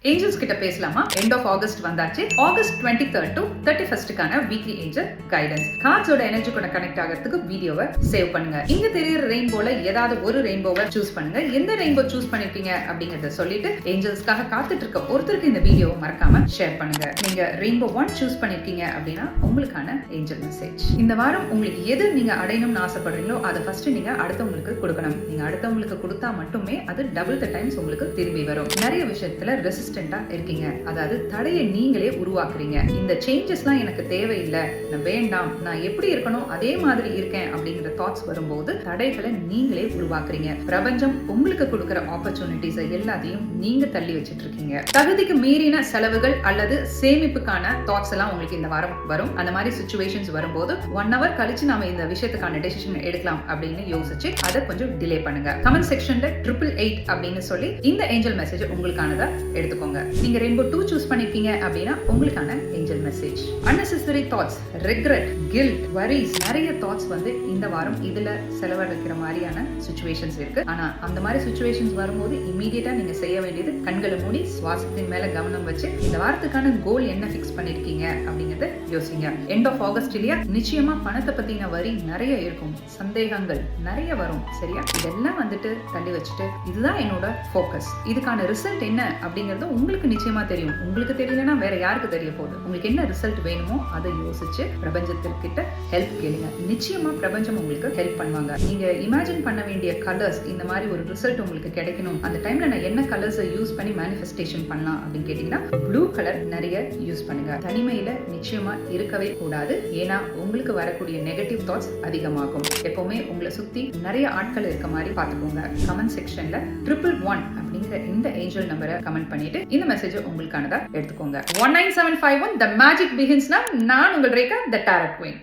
Angeles கிட்ட பேசலாமா? End of August வந்தாச்சு. August 23rd to 31st weekly angel guidance. கார்ட்ஸோட எனர்ஜி கூட கனெக்ட் ஆகிறதுக்கு வீடியோவை சேவ் பண்ணுங்க. இங்க தெரியுற ரெயின்போல ஏதாவது ஒரு ரெயின்போவை சூஸ் பண்ணுங்க. எந்த ரெயின்போ சூஸ் பண்ணிருக்கீங்க அப்படிங்கறத சொல்லிட்டு ஏஞ்சல்ஸ்க்காக காத்துட்டு இருக்க ஒருத்தருக்கு இந்த வீடியோவை மறக்காம ஷேர் பண்ணுங்க. நீங்க ரெயின்போ 1 சூஸ் பண்ணிருக்கீங்க அப்படின்னா உங்களுக்கான ஏஞ்சல் மெசேஜ். இந்த வாரம் உங்களுக்கு எது நீங்க அடையணும்னு ஆசைப்படுறீங்களோ அதை ஃபர்ஸ்ட் நீங்க அடுத்தவங்களுக்கு கொடுக்கணும். நீங்க அடுத்தவங்களுக்கு கொடுத்தா மட்டுமே அது டபுள் த டைம்ஸ் உங்களுக்கு திரும்பி வரும். நிறைய விஷயத்துல ரெசிஸ்டண்டா இருக்கீங்க, அதாவது தடையை நீங்களே உருவாக்குறீங்க. இந்த சேஞ்சஸ்லாம் எனக்கு தேவையில்லை, நான் வேண்டாம், நான் எப்படி இருக்கணும் அதே மாதிரி இருக்கேன் அப்படிங்கிற தாட்ஸ் வரும்போது தடைகளை நீங்களே உருவாக்குறீங்க. பிரபஞ்சம் உங்களுக்கு கொடுக்கிற ஆப்பர்ச்சுனிட்டிஸ் எல்லாத்தையும் நீங்க தள்ளி வச்சிட்டு இருக்கீங்க. தகுதிக்கு மீறின செலவுகள் அல்லது சேமிப்புக்கான தாட்ஸ் எல்லாம் உங்களுக்கு இந்த வாரம் வரும். அந்த மாதிரி சிச்சுவேஷன்ஸ் வரும்போது 1 hour கழிச்சு நாம இந்த விஷயத்துக்கான டெசிஷன் எடுக்கலாம் அப்படின்னு யோசிச்சு அதை கொஞ்சம் டிலே பண்ணுங்க. கமெண்ட் செக்ஷன்ல 888 அப்படின்னு சொல்லி இந்த ஏஞ்சல் மெசேஜ் உங்களுக்கானதா எடுத்துக்கோங்க. நீங்க ரெயின்போ 2 சூஸ் பண்ணிருக்கீங்க அப்படின்னா உங்களுக்கான angel message. unnecessary thoughts, regret, guilt, worries, நிறைய தாட்ஸ் வந்து இந்த வாரம் இதுல செலவழிக்கிற மாதிரியான சிச்சுவேஷன்ஸ் இருக்கு. ஆனா அந்த மாதிரி சிச்சுவேஷன்ஸ் வரும்போது இமீடியட்டா நீங்க செய்ய வேண்டியது கண்களை மூடி சுவாசத்தின் மேல கவனம் வச்சு இந்த வாரத்துக்கான கோல் என்ன ஃபிக்ஸ் பண்ணிருக்கீங்க அப்படிங்கறத யோசிங்க. எண்ட் ஆஃப் ஆகஸ்ட் இல்லையா, நிச்சயமா பணத்தை பத்தின வரி நிறைய இருக்கும், சந்தேகங்கள் நிறைய வரும். சரியா, இதெல்லாம் வந்துட்டு தள்ளி வச்சுட்டு இதுதான் என்னோட ஃபோக்கஸ், இதுக்கான ரிசல்ட் என்ன அப்படிங்கறது உங்களுக்கு நிச்சயமா தெரியும். உங்களுக்கு தெரியலன்னா வேற யாருக்கு தெரிய போகுது? உங்களுக்கு என்ன ரிசல்ட் வேணுமோ அதை யோசிச்சு பிரபஞ்சத்திற்கிட்ட ஹெல்ப் கேளுங்க. நிச்சயமா பிரபஞ்சம் உங்களுக்கு ஹெல்ப் பண்ணுவாங்க. நீங்க இமேஜின் பண்ண வேண்டிய கலர்ஸ், இந்த மாதிரி ஒரு ரிசல்ட் உங்களுக்கு கிடைக்கணும், அந்த டைம்ல நான் என்ன கலர்ஸை யூஸ் பண்ணி மேனிஃபெஸ்டேஷன் பண்ணலாம் அப்படின்னு கேட்டீங்கன்னா ப்ளூ கலர் நிறைய யூஸ் பண்ணுங்க. தனிமையில நிச்சயமா இருக்கவே கூடாது, ஏன்னா உங்களுக்கு வரக்கூடிய நெகட்டிவ் தாட்ஸ் அதிகமாகும். எப்பவுமே உங்களை சுத்தி நிறைய ஆட்கள் இருக்க மாதிரி பாத்துக்கோங்க. கமெண்ட் செக்ஷன்ல 111 அப்படிங்கிற இந்த ஏஞ்சல் நம்பரை கமெண்ட் பண்ணிட்டு இந்த மெசேஜ் உங்களுக்கானதா எடுத்துக்கோங்க. 19751 The Magic Begins. நான் உங்கள் ரேகா, The Tarot Queen.